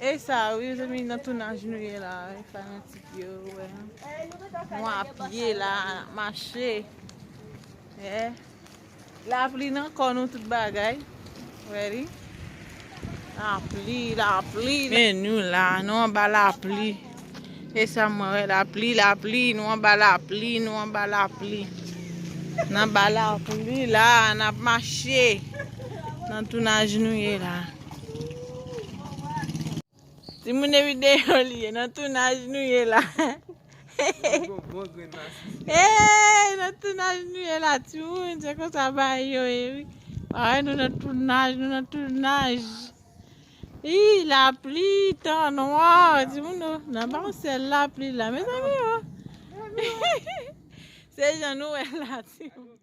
E sa, oui, zemi nan tournage nou ye la, fanatik yo, wè. Nou a piye la, mache. La pli nan kon nou tout bagay. Wè di? La pli. Men nou la, nou an ba la pli. E sa mwen wè, la pli, nou an ba la pli. Nan ba la pli la, nan mache. Nan tournage nou ye la. Si moun e video liye, nan tournage nou ye la. Nan tournage nou ye la, ti moun, se kon sa bay yo e. Nou nan tournage. La pli, tan noir, ti moun nou, nan ba sel la pli la, me zami yo. Se jan nou e la, ti moun.